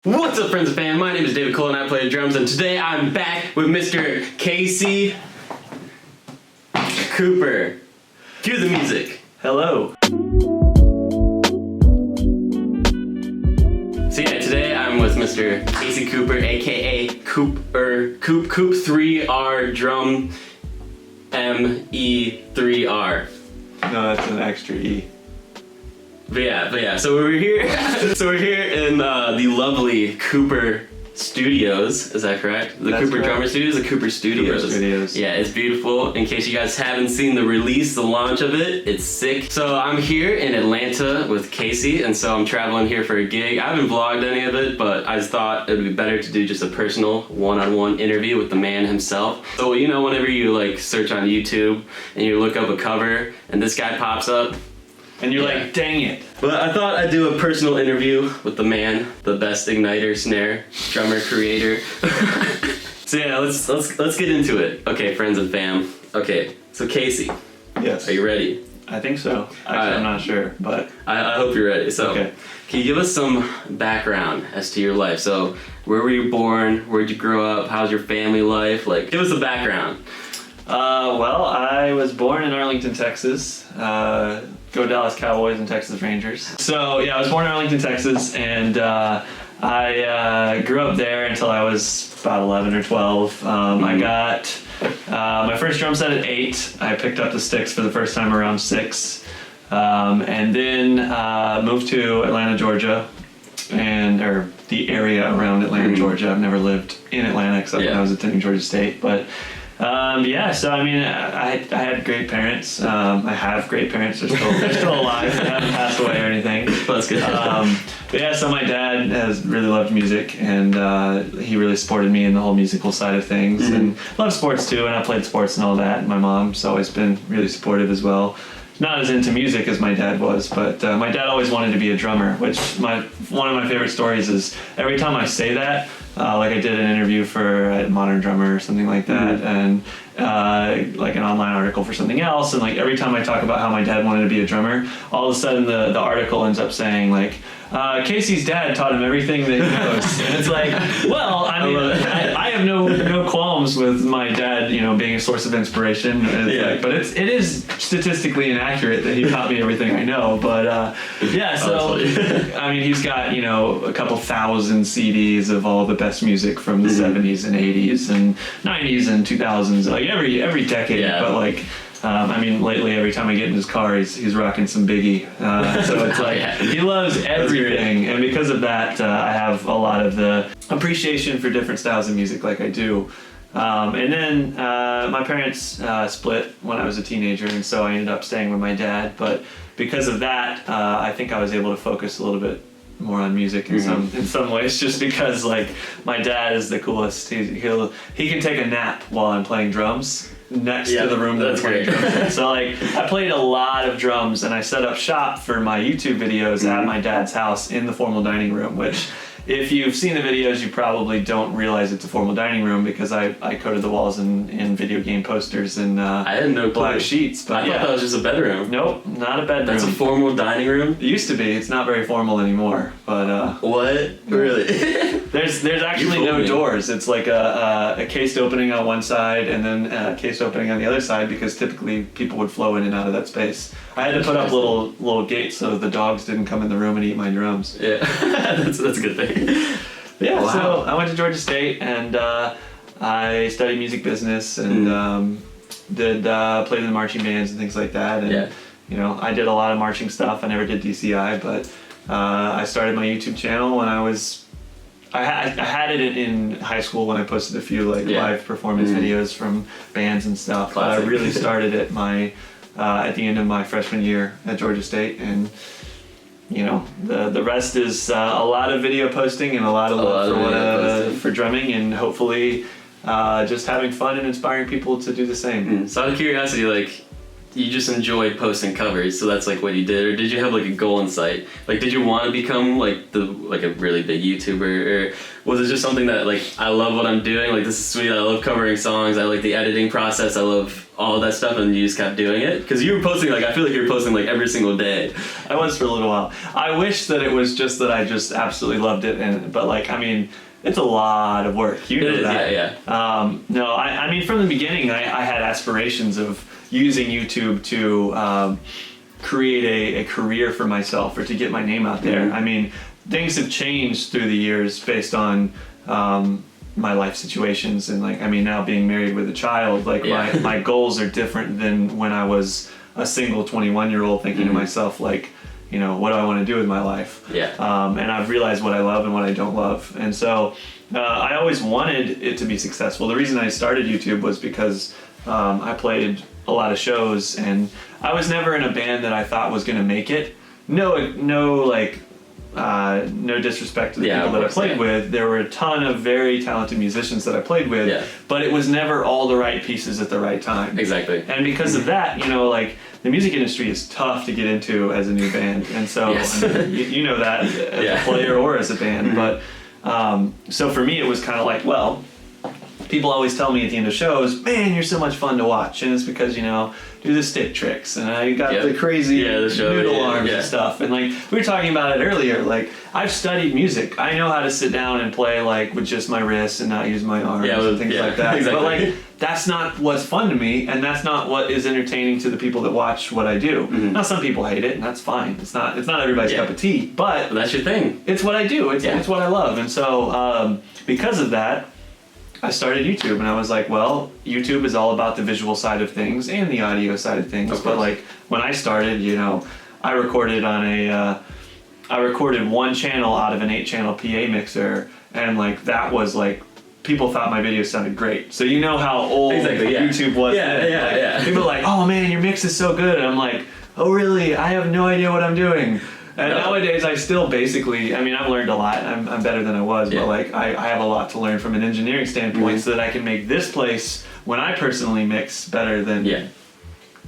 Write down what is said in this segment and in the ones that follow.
What's up, friends and fans? My name is David Cole and I play the drums, and today I'm back with Mr. Casey Cooper. Cue the music. Hello. So yeah, today I'm with Mr. Casey Cooper, aka Coop3Rdrumm3R. No, that's an extra E. But yeah, so we're here in the lovely Cooper Studios, is that correct? The That's Cooper correct. Drummer Studios, the Cooper Studios. Cooper Studios. Yeah, it's beautiful. In case you guys haven't seen the release, the launch of it, it's sick. So I'm here in Atlanta with Casey, and so I'm traveling here for a gig. I haven't vlogged any of it, but I just thought it would be better to do just a personal one-on-one interview with the man himself. So you know, whenever you like search on YouTube and you look up a cover and this guy pops up, And you're like, dang it. but I thought I'd do a personal interview with the man, the best igniter, snare, drummer, creator. So yeah, let's get into it. Okay, friends and fam. Okay, so Casey, Yes. are you ready? I think so. Actually, I'm not sure, but I hope you're ready. So, Okay. Can you give us some background as to your life? So, where were you born? Where'd you grow up? How's your family life? Like, give us the background. well, I was born in Arlington, Texas. Go Dallas Cowboys and Texas Rangers. So yeah, I was born in Arlington, Texas, and I grew up there until I was about 11 or 12. I got my first drum set at 8. I picked up the sticks for the first time around 6. And then moved to Atlanta, Georgia, or the area around Atlanta, Georgia. I've never lived in Atlanta except when I was attending Georgia State, but so I mean, I had great parents. I have great parents. They're still alive. They haven't passed away or anything. That's good. But yeah, so my dad has really loved music, and he really supported me in the whole musical side of things, and loved sports too. And I played sports and all that. And my mom's always been really supportive as well. Not as into music as my dad was, but my dad always wanted to be a drummer, which one of my favorite stories is every time I say that, like I did an interview for Modern Drummer or something like that, and like an online article for something else, and like every time I talk about how my dad wanted to be a drummer, all of a sudden the article ends up saying like, Casey's dad taught him everything that he knows. And it's like, well, I mean, I have no qualms with my dad, being a source of inspiration. Like, but it is statistically inaccurate that he taught me everything I know. But so I mean, he's got a couple thousand CDs of all the best music from the 70s and 80s and 90s and 2000s, like every decade. Yeah. But like. I mean, lately, every time I get in his car, he's rocking some Biggie. So it's like, he loves everything. And because of that, I have a lot of the appreciation for different styles of music like I do. And then my parents split when I was a teenager, and so I ended up staying with my dad. But because of that, I think I was able to focus a little bit more on music in some ways, just because like my dad is the coolest. He can take a nap while I'm playing drums next to the room that I'm playing drums in. So like I played a lot of drums, and I set up shop for my YouTube videos at my dad's house in the formal dining room, which if you've seen the videos, you probably don't realize it's a formal dining room because I coated the walls in video game posters and I had no clue. black sheets. But I thought that was just a bedroom. Nope, not a bedroom. That's a formal dining room? It used to be. It's not very formal anymore, but What? Really? there's actually no doors. It's like a cased opening on one side and then a cased opening on the other side, because typically people would flow in and out of that space. I had to put up little gates so the dogs didn't come in the room and eat my drums. Yeah, that's a good thing. Yeah, Wow. So I went to Georgia State, and I studied music business and did play in the marching bands and things like that. And I did a lot of marching stuff. I never did DCI, but I started my YouTube channel when I had it in high school when I posted a few live performance videos from bands and stuff. But I really started at at the end of my freshman year at Georgia State, and the rest is a lot of video posting and a lot of love for drumming, and hopefully just having fun and inspiring people to do the same. So out of curiosity, like, you just enjoy posting covers, so that's like what you did, or did you have like a goal in sight? Like, did you want to become like a really big YouTuber, was it just something that like I love what I'm doing? Like this is sweet. I love covering songs. I like the editing process. I love all of that stuff, and you just kept doing it because you were posting like I feel like you were posting like every single day. I was for a little while. I wish that it was just that I just absolutely loved it, but like I mean, it's a lot of work. You know that. Yeah. No, I mean from the beginning, I had aspirations of using YouTube to create a career for myself or to get my name out there. I mean, things have changed through the years based on my life situations, and like I mean now being married with a child, like my goals are different than when I was a single 21-year-old thinking to myself like, you know, what do I want to do with my life? Yeah. And I've realized what I love and what I don't love, and so I always wanted it to be successful. The reason I started YouTube was because I played a lot of shows, and I was never in a band that I thought was going to make it. No disrespect to the people that I played with. There were a ton of very talented musicians that I played with, but it was never all the right pieces at the right time. Exactly. And because of that, you know, like the music industry is tough to get into as a new band, and so I mean, you know that as a player or as a band. But so for me, it was kind of like, well, people always tell me at the end of shows, man, you're so much fun to watch, and it's because, you know, do the stick tricks, and I got the crazy noodle arms and stuff, and like we were talking about it earlier, like I've studied music. I know how to sit down and play like with just my wrists and not use my arms and things like that. Exactly. But like that's not what's fun to me, and that's not what is entertaining to the people that watch what I do. Now some people hate it, and that's fine. It's not everybody's cup of tea, but that's your thing. It's what I do. It's what I love, and so because of that, I started YouTube, and I was like, well, YouTube is all about the visual side of things and the audio side of things. But like when I started, you know, I recorded one channel out of an 8-channel PA mixer, and like that was like people thought my videos sounded great. So you know how old YouTube was. People are like, oh man, your mix is so good, and I'm like, oh really? I have no idea what I'm doing. And nowadays, I still basically, I mean, I've learned a lot. I'm better than I was, but like I have a lot to learn from an engineering standpoint so that I can make this place, when I personally mix, better than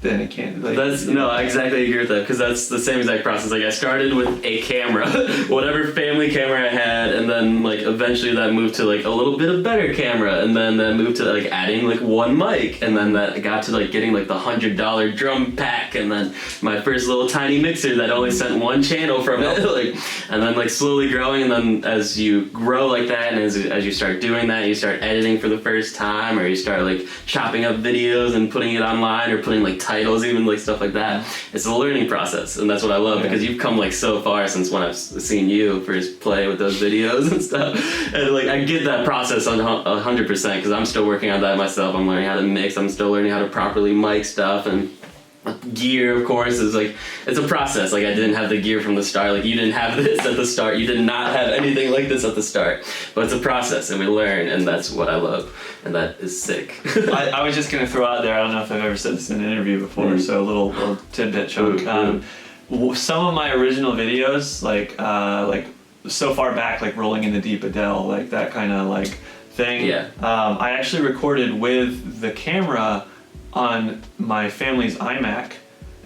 it can. Like, I exactly agree with that, because that's the same exact process. Like I started with a camera, whatever family camera I had, and then like eventually that moved to like a little bit of better camera, and then that moved to like adding like one mic, and then that got to like getting like the $100 drum pack, and then my first little tiny mixer that only sent one channel from it, like, and then like slowly growing, and then as you grow like that, and as you start doing that, you start editing for the first time, or you start like chopping up videos and putting it online, or putting like titles, even like stuff like that. It's a learning process, and that's what I love, because you've come like so far since when I've seen you first play with those videos and stuff, and like I get that process 100%, because I'm still working on that myself. I'm learning how to mix, I'm still learning how to properly mic stuff, and gear, of course, is like, it's a process. Like I didn't have the gear from the start. Like you didn't have this at the start. You did not have anything like this at the start. But it's a process, and we learn, and that's what I love, and that is sick. I was just gonna throw out there, I don't know if I've ever said this in an interview before, so a little tidbit chunk. Some of my original videos, like so far back, like Rolling in the Deep Adele, like that kind of like thing. I actually recorded with the camera on my family's iMac,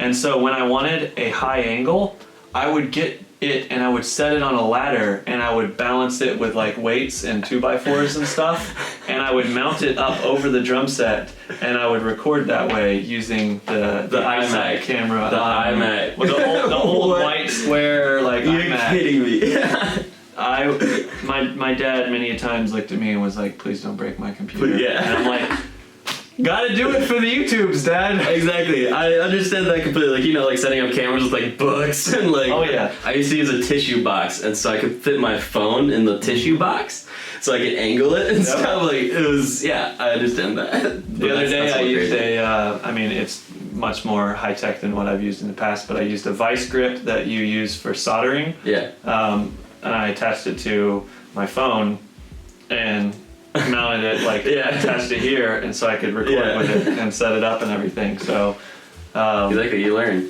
and so when I wanted a high angle, I would get it and I would set it on a ladder, and I would balance it with like weights and 2x4s and stuff, and I would mount it up over the drum set, and I would record that way using the iMac camera. The iMac. With the old white square like iMac. You're kidding me. My dad many a times looked at me and was like, please don't break my computer. And I'm like, gotta do it for the YouTubes, Dad. Exactly. I understand that completely. Like, you know, like setting up cameras with like books and like. Oh yeah. I used to use a tissue box, and so I could fit my phone in the tissue box, so I could angle it and stuff. Like it was. Yeah, I understand that. The other day I used I mean, it's much more high tech than what I've used in the past, but I used a vice grip that you use for soldering. And I attached it to my phone, and mounted it like attached it here, and so I could record with it and set it up and everything. So exactly, you learn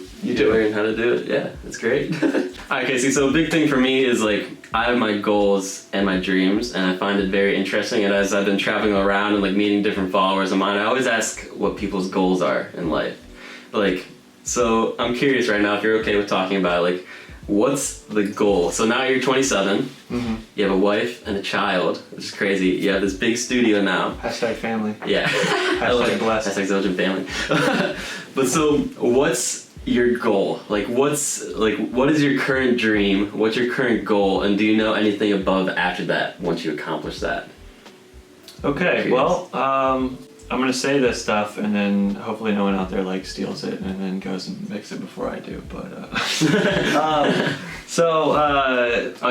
how to do it. Yeah, it's great. Alright, Casey, so a big thing for me is like I have my goals and my dreams, and I find it very interesting, and as I've been traveling around and like meeting different followers of mine, I always ask what people's goals are in life. Like, so I'm curious right now if you're okay with talking about it. Like, What's the goal? So now you're 27. You have a wife and a child, which is crazy. You have this big studio now. Hashtag family. Yeah. Hashtag blessed. Hashtag Zildjian family. But so, what's your goal? Like, what is your current dream? What's your current goal? And do you know anything above after that once you accomplish that? Okay, well, I'm gonna say this stuff, and then hopefully no one out there like steals it and then goes and makes it before I do. But oh,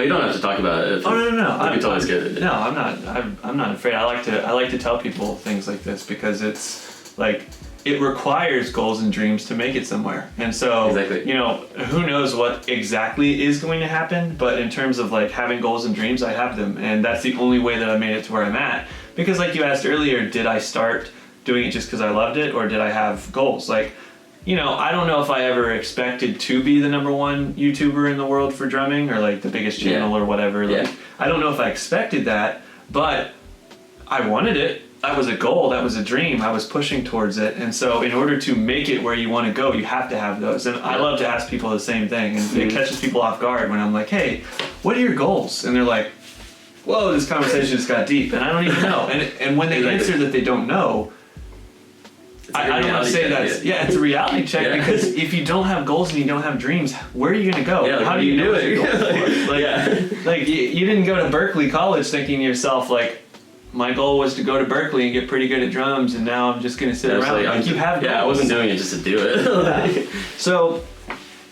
you don't have to talk about it. No. It's always good. No, I'm not. I'm not afraid. I like to tell people things like this because it's like it requires goals and dreams to make it somewhere. And so, exactly. You know, who knows what exactly is going to happen, but in terms of like having goals and dreams, I have them, and that's the only way that I made it to where I'm at. Because like you asked earlier, did I start doing it just because I loved it, or did I have goals? Like, you know, I don't know if I ever expected to be the #1 YouTuber in the world for drumming, or like the biggest channel or whatever. Like, I don't know if I expected that, but I wanted it. That was a goal, that was a dream, I was pushing towards it. And so in order to make it where you want to go, you have to have those. And I love to ask people the same thing, and it catches people off guard when I'm like, hey, what are your goals? And they're like, whoa, this conversation just got deep, and I don't even know. And when they answer that they don't know, I don't want to say that. Yeah, it's a reality check, because if you don't have goals and you don't have dreams, where are you going to go? Yeah, how do you do it? Like you didn't go to Berkeley College thinking to yourself, like, my goal was to go to Berkeley and get pretty good at drums, and now I'm just going to sit around. Like, you have goals. I wasn't doing it just to do it. So,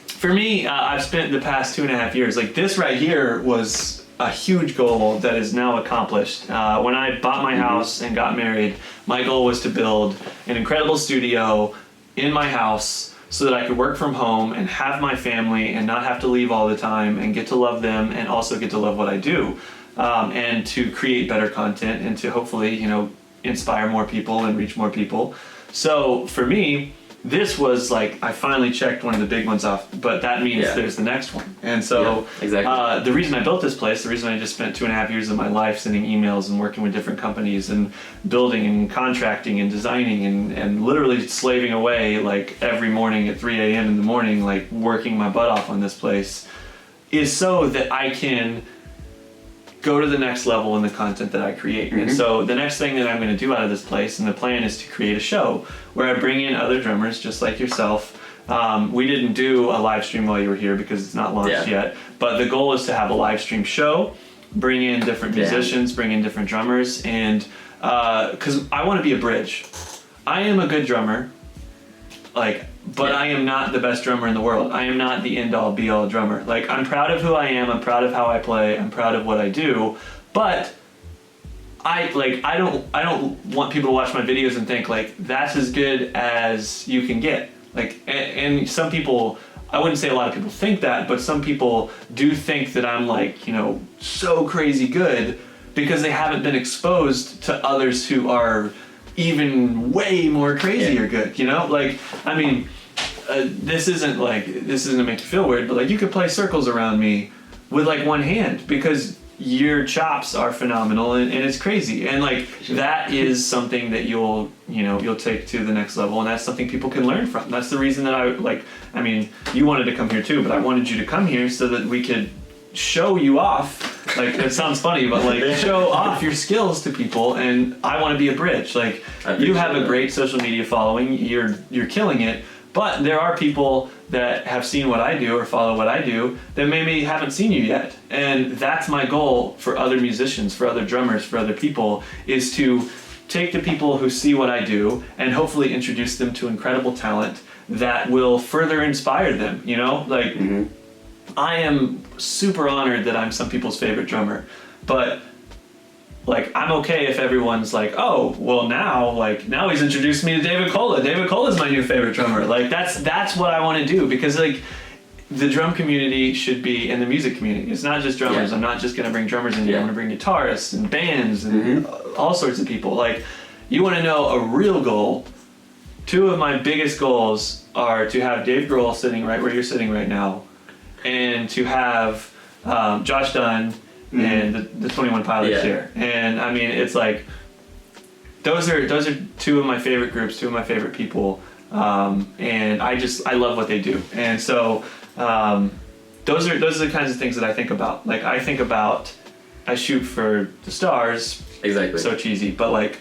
for me, I've spent the past 2.5 years, like this right here was a huge goal that is now accomplished. When I bought my house and got married, my goal was to build an incredible studio in my house so that I could work from home and have my family and not have to leave all the time and get to love them and also get to love what I do. And to create better content and to hopefully, you know, inspire more people and reach more people. So for me, this was like, I finally checked one of the big ones off, but that means there's the next one. And so exactly. The reason I built this place, the reason I just spent 2.5 years of my life sending emails and working with different companies and building and contracting and designing and literally slaving away like every morning at 3 a.m. in the morning, like working my butt off on this place, is so that I can go to the next level in the content that I create. And so the next thing that I'm going to do out of this place, and the plan is to create a show where I bring in other drummers just like yourself. We didn't do a live stream while you were here because it's not launched yet, but the goal is to have a live stream show, bring in different musicians, bring in different drummers, and because I want to be a bridge. I am a good drummer, but I am not the best drummer in the world. I am not the end-all be-all drummer. Like, I'm proud of who I am, I'm proud of how I play, I'm proud of what I do, but I don't want people to watch my videos and think like that's as good as you can get. Like, and some people, I wouldn't say a lot of people think that, but some people do think that I'm like, you know, so crazy good because they haven't been exposed to others who are even way more crazy or good, you know? Like, I mean, this isn't to make you feel weird, but like you could play circles around me with like one hand because your chops are phenomenal and it's crazy. And like that is something that you'll take to the next level, and that's something people can learn from. That's the reason that you wanted to come here too, but I wanted you to come here so that we could show you off. Like, it sounds funny, but like show off your skills to people, and I want to be a bridge. Like, you have a great social media following, you're killing it, but there are people that have seen what I do or follow what I do that maybe haven't seen you yet. And that's my goal for other musicians, for other drummers, for other people, is to take the people who see what I do and hopefully introduce them to incredible talent that will further inspire them, you know? Like, I am super honored that I'm some people's favorite drummer, but like, I'm okay if everyone's like, oh, well now he's introduced me to David Kola. David Kola's my new favorite drummer. Like, that's what I want to do, because like the drum community should be, and the music community, it's not just drummers. I'm not just going to bring drummers in here. I'm going to bring guitarists and bands and all sorts of people. Like, you want to know a real goal? Two of my biggest goals are to have Dave Grohl sitting right where you're sitting right now, and to have Josh Dunn and the 21 Pilots here. And I mean, it's like, those are two of my favorite groups, two of my favorite people, and I love what they do. And so those are the kinds of things that I think about. Like I shoot for the stars. Exactly. So cheesy, but like.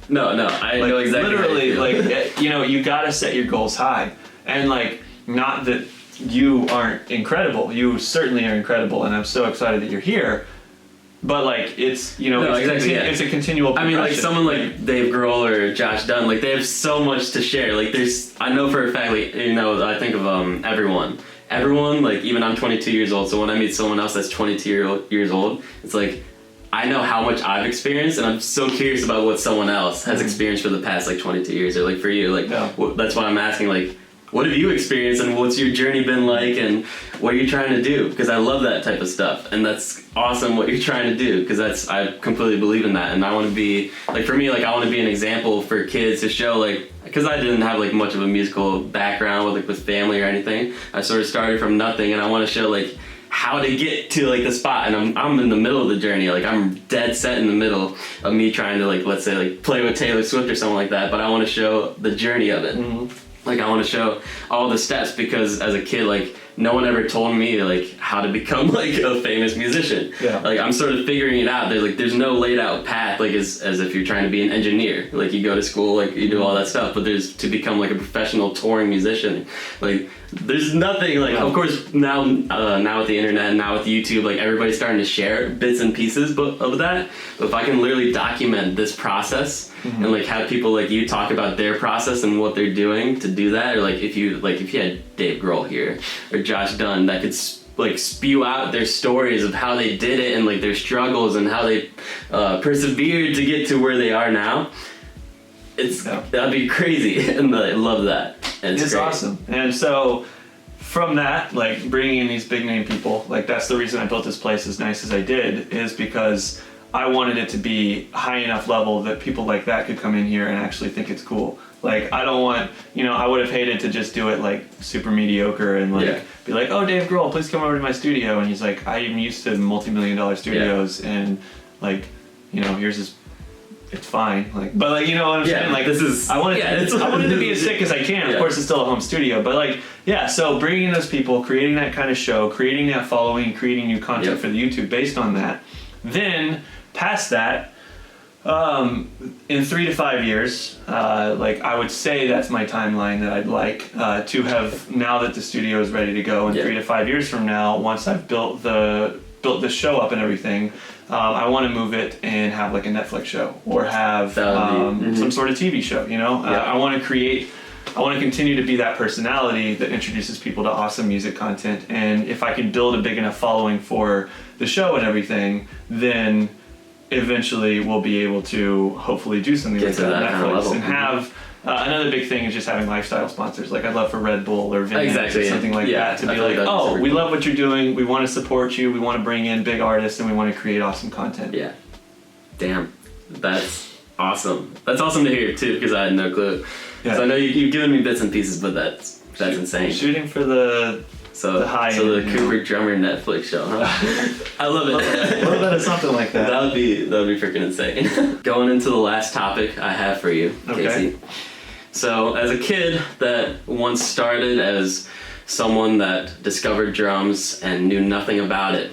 No, I know exactly. Literally, like, you know, you gotta set your goals high, and like, not that you aren't incredible. You certainly are incredible, and I'm so excited that you're here. But like, it's, you know, it's a continual progression. I mean, like someone like Dave Grohl or Josh Dunn, like they have so much to share. Like I know for a fact, like, you know, I think of everyone, like even I'm 22 years old, so when I meet someone else that's 22 years old, it's like, I know how much I've experienced, and I'm so curious about what someone else has experienced for the past like 22 years, or like for you, like that's why I'm asking, like, what have you experienced, and what's your journey been like, and what are you trying to do? Because I love that type of stuff, and that's awesome what you're trying to do, because I completely believe in that, and I want to be, like, for me, like, I want to be an example for kids to show, like, because I didn't have like much of a musical background with family or anything. I sort of started from nothing, and I want to show like how to get to like the spot, and I'm in the middle of the journey. Like, I'm dead set in the middle of me trying to, like, let's say, like, play with Taylor Swift or something like that, but I want to show the journey of it. Like, I want to show all the steps, because as a kid, like, no one ever told me like how to become like a famous musician. Like, I'm sort of figuring it out. There's no laid out path, like as if you're trying to be an engineer. Like, you go to school, like you do all that stuff, but there's to become like a professional touring musician. Like, there's nothing, like, of course now with the internet, now with YouTube, like, everybody's starting to share bits and pieces of that. But if I can literally document this process and like have people like you talk about their process and what they're doing to do that, or like if you had Dave Grohl here or Josh Dunn that could like spew out their stories of how they did it and like their struggles and how they persevered to get to where they are now, that'd be crazy. And I love that. And it's great. Awesome. And so from that, like, bringing in these big name people, like, that's the reason I built this place as nice as I did, is because I wanted it to be high enough level that people like that could come in here and actually think it's cool. Like, I don't want, you know, I would have hated to just do it like super mediocre and like be like, oh, Dave Grohl, please come over to my studio. And he's like, I'm used to multi-million-dollar studios and like, you know, here's this, it's fine. Like, but like, you know what I'm saying? Like, this is, I wanted to be as sick as I can. Of course, it's still a home studio, but like, so bringing in those people, creating that kind of show, creating that following, creating new content for the YouTube based on that. Then past that, in 3 to 5 years, like, I would say that's my timeline that I'd like to have, now that the studio is ready to go. And 3 to 5 years from now, once I've built the show up and everything, I want to move it and have like a Netflix show, or have some sort of TV show, you know? I want to continue to be that personality that introduces people to awesome music content. And if I can build a big enough following for the show and everything, then eventually we'll be able to hopefully do something like that on Netflix. And have another big thing is just having lifestyle sponsors. Like, I'd love for Red Bull or Vineyards or something like that to be like, oh, we love what you're doing, we want to support you, we want to bring in big artists, and we want to create awesome content. Damn, that's awesome. That's awesome to hear too, because I had no clue. So I know you've given me bits and pieces, but that's insane. Shooting for the high end. So the Coop3Rdrumm3R Netflix show, huh? I love it. A little bit of something like that. That would be freaking insane. Going into the last topic I have for you, Casey. So, as a kid that once started as someone that discovered drums and knew nothing about it,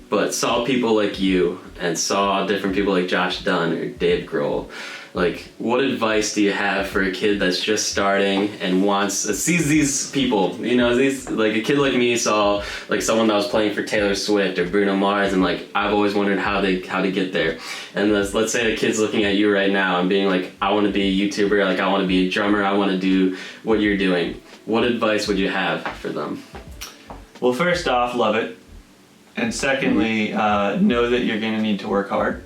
but saw people like you and saw different people like Josh Dunn or Dave Grohl, like, what advice do you have for a kid that's just starting and sees these people, you know, like a kid like me saw like someone that was playing for Taylor Swift or Bruno Mars, and like, I've always wondered how to get there. And let's say a kid's looking at you right now and being like, I want to be a YouTuber, like, I want to be a drummer, I want to do what you're doing. What advice would you have for them? Well, first off, love it. And secondly, know that you're going to need to work hard,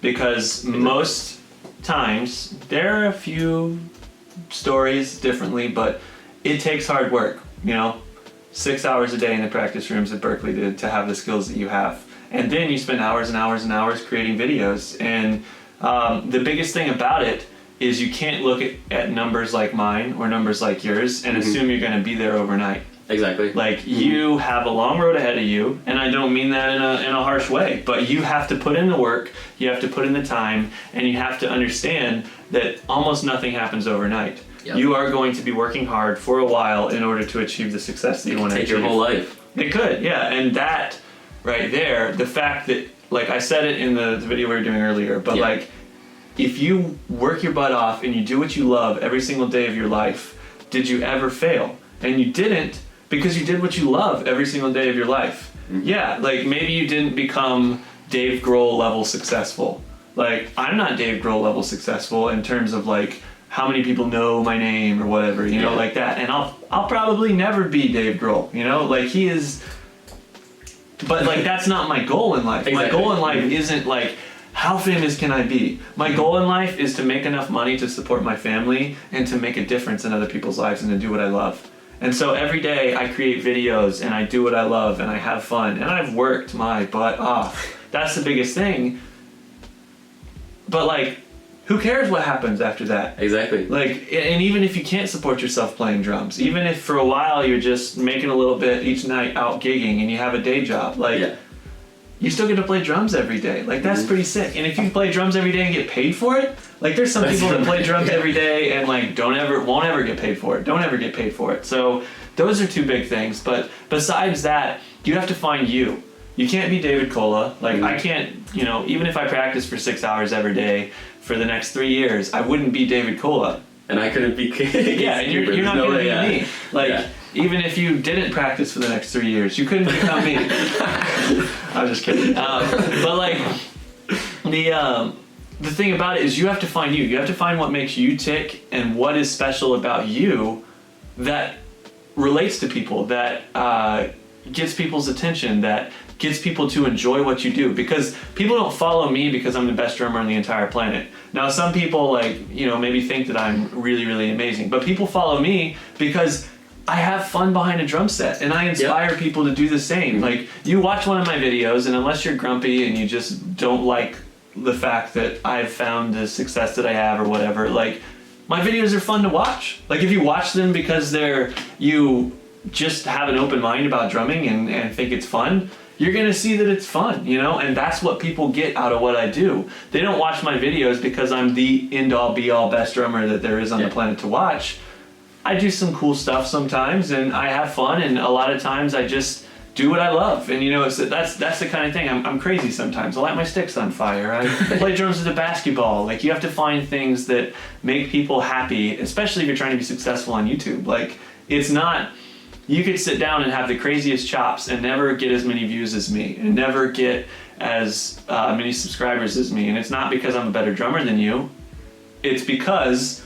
because most times there are a few stories differently, but it takes hard work, you know, 6 hours a day in the practice rooms at Berklee to have the skills that you have, and then you spend hours and hours and hours creating videos. And the biggest thing about it is you can't look at numbers like mine or numbers like yours and assume you're going to be there overnight. Exactly. Like, you have a long road ahead of you, and I don't mean that in a harsh way, but you have to put in the work, you have to put in the time, and you have to understand that almost nothing happens overnight. You are going to be working hard for a while in order to achieve the success that you want to achieve. Take your whole life. They could, yeah. And that right there, the fact that, like I said it in the video we were doing earlier, but like, if you work your butt off and you do what you love every single day of your life, did you ever fail? And you didn't, because you did what you love every single day of your life. Yeah, like maybe you didn't become Dave Grohl level successful. Like, I'm not Dave Grohl level successful in terms of like how many people know my name or whatever, you know, like that. And I'll probably never be Dave Grohl, you know, like he is. But like that's not my goal in life. My goal in life isn't like, how famous can I be? My goal in life is to make enough money to support my family and to make a difference in other people's lives and to do what I love. And so every day I create videos and I do what I love and I have fun and I've worked my butt off. That's the biggest thing. But like, who cares what happens after that? Exactly. Like, and even if you can't support yourself playing drums, even if for a while you're just making a little bit each night out gigging and you have a day job, like, you still get to play drums every day. Like, that's pretty sick. And if you play drums every day and get paid for it, like, there's some people that play drums every day and like won't ever get paid for it. Don't ever get paid for it. So those are two big things. But besides that, you have to find you. You can't be David Kola. Like, I can't, you know, even if I practice for 6 hours every day for the next 3 years, I wouldn't be David Kola. And I couldn't be Yeah, and you're not going to be me. Like, even if you didn't practice for the next 3 years, you couldn't become me. I'm just kidding. But like, the thing about it is you have to find you. You have to find what makes you tick and what is special about you that relates to people, that gets people's attention, that gets people to enjoy what you do. Because people don't follow me because I'm the best drummer on the entire planet. Now, some people, like, you know, maybe think that I'm really, really amazing, but people follow me because I have fun behind a drum set and I inspire people to do the same. Like, you watch one of my videos and unless you're grumpy and you just don't like the fact that I've found the success that I have or whatever, like, my videos are fun to watch. Like, if you watch them because you just have an open mind about drumming and think it's fun, you're going to see that it's fun, you know? And that's what people get out of what I do. They don't watch my videos because I'm the end-all, be-all best drummer that there is on the planet to watch. I do some cool stuff sometimes, and I have fun, and a lot of times I just do what I love. And, you know, that's the kind of thing. I'm crazy sometimes. I light my sticks on fire. I play drums with a basketball. Like, you have to find things that make people happy, especially if you're trying to be successful on YouTube. Like, it's not... You could sit down and have the craziest chops and never get as many views as me and never get as many subscribers as me. And it's not because I'm a better drummer than you. It's because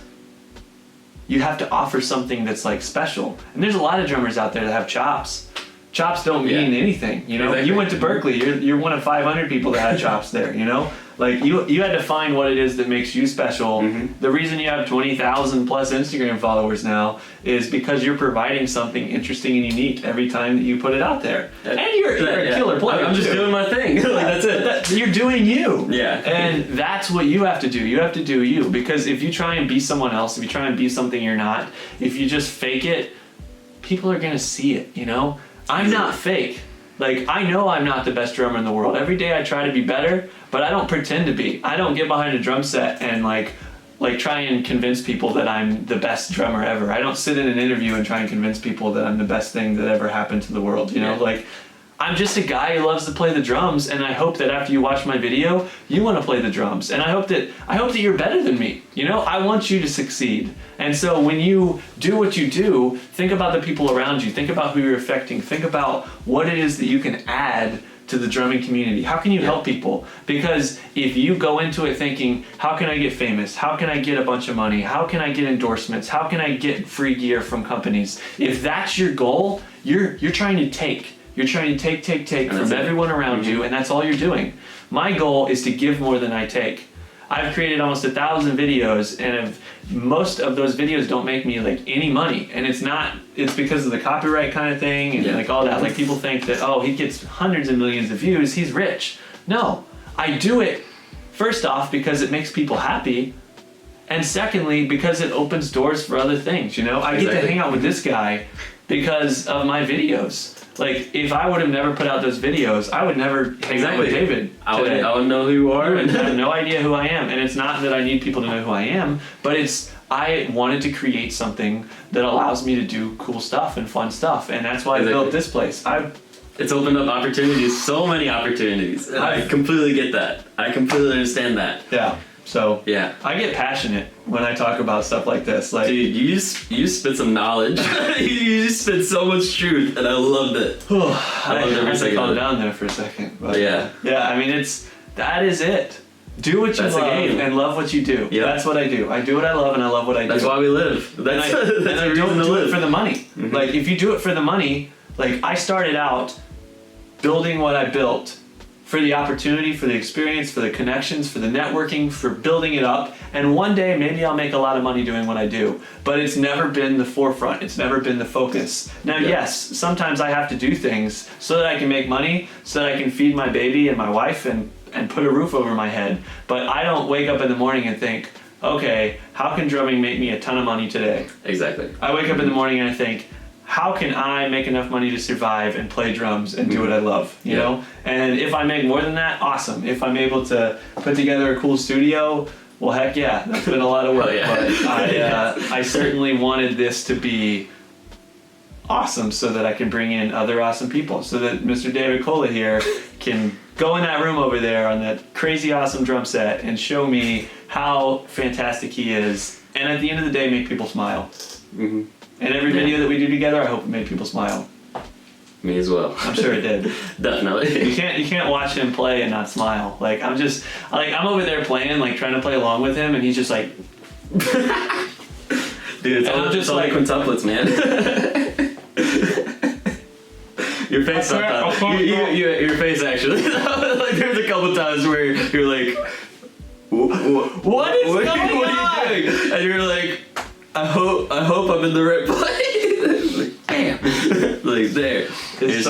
you have to offer something that's like special. And there's a lot of drummers out there that have chops. Chops don't mean anything, you know? Exactly. You went to Berkeley, you're one of 500 people that had chops there, you know? Like, you had to find what it is that makes you special. The reason you have 20,000 plus Instagram followers now is because you're providing something interesting and unique every time that you put it out there. And you're a killer player. I'm just doing my thing. Like, that's it. You're doing you. Yeah. And that's what you have to do. You have to do you. Because if you try and be someone else, if you try and be something you're not, if you just fake it, people are going to see it, you know? I'm not fake. Like, I know I'm not the best drummer in the world. Every day I try to be better, but I don't pretend to be. I don't get behind a drum set and like try and convince people that I'm the best drummer ever. I don't sit in an interview and try and convince people that I'm the best thing that ever happened to the world, you know? Like, I'm just a guy who loves to play the drums, and I hope that after you watch my video, you want to play the drums. And I hope that you're better than me. You know, I want you to succeed. And so when you do what you do, think about the people around you. Think about who you're affecting. Think about what it is that you can add to the drumming community. How can you help people? Because if you go into it thinking, how can I get famous? How can I get a bunch of money? How can I get endorsements? How can I get free gear from companies? If that's your goal, you're trying to take. You're trying to take from everyone around you, and that's all you're doing. My goal is to give more than I take. I've created almost 1,000 videos, and most of those videos don't make me like any money. And it's because of the copyright kind of thing and like all that. Like, people think that, oh, he gets hundreds of millions of views, he's rich. No, I do it first off because it makes people happy. And secondly, because it opens doors for other things, you know? I get to hang out with this guy because of my videos. Like, if I would have never put out those videos, I would never hang out with David today. I would know who you are. I have no idea who I am. And it's not that I need people to know who I am, but I wanted to create something that allows me to do cool stuff and fun stuff. And that's why I built this place. It's opened up opportunities, so many opportunities. And I completely get that. I completely understand that. Yeah. So yeah, I get passionate when I talk about stuff like this. Like, dude, you spit some knowledge. you spit so much truth, and I loved it. I loved every second. Calm down there for a second. But yeah. I mean, that is it. Do what you love and love what you do. Yep. That's what I do. I do what I love and I love what I do. That's why we live. That's and I don't do it for the money. Mm-hmm. Like, if you do it for the money, like, I started out building what I built for the opportunity, for the experience, for the connections, for the networking, for building it up. And one day, maybe I'll make a lot of money doing what I do. But it's never been the forefront. It's never been the focus. Now, yes, sometimes I have to do things so that I can make money, so that I can feed my baby and my wife and put a roof over my head. But I don't wake up in the morning and think, okay, how can drumming make me a ton of money today? Exactly. I wake up in the morning and I think, how can I make enough money to survive and play drums and do what I love, you know? And if I make more than that, awesome. If I'm able to put together a cool studio, well, heck yeah, that's been a lot of work. But I certainly wanted this to be awesome so that I can bring in other awesome people, so that Mr. David Cola here can go in that room over there on that crazy awesome drum set and show me how fantastic he is. And at the end of the day, make people smile. Mm-hmm. And every video that we do together, I hope it made people smile. Me as well. I'm sure it did. Definitely. You can't watch him play and not smile. Like, I'm over there playing, like, trying to play along with him, and he's just like, dude, it's all just like quintuplets, man. Your face, your face actually. Like, there's a couple times where you're like, what is going on? What are you doing? And you're like, I hope I'm in the right place. Like, damn. Like, there. You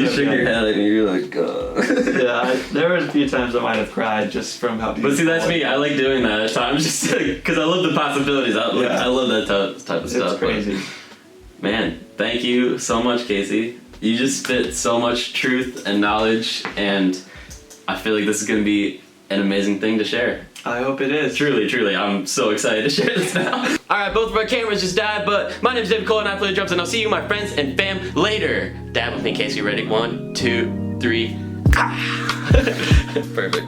shake your head and you're like, Yeah, there were a few times I might have cried just from how beautiful. But see, that's me. I like doing that at times, just because I love the possibilities. I love that type of stuff. It's crazy. But, man, thank you so much, Casey. You just spit so much truth and knowledge, and I feel like this is going to be an amazing thing to share. I hope it is. Truly, I'm so excited to share this now. Alright, both of our cameras just died, but my name's David Cole and I play the drums, and I'll see you, my friends and fam, later. Dab with me, Casey. Ready? 1, 2, 3. Ah! Perfect.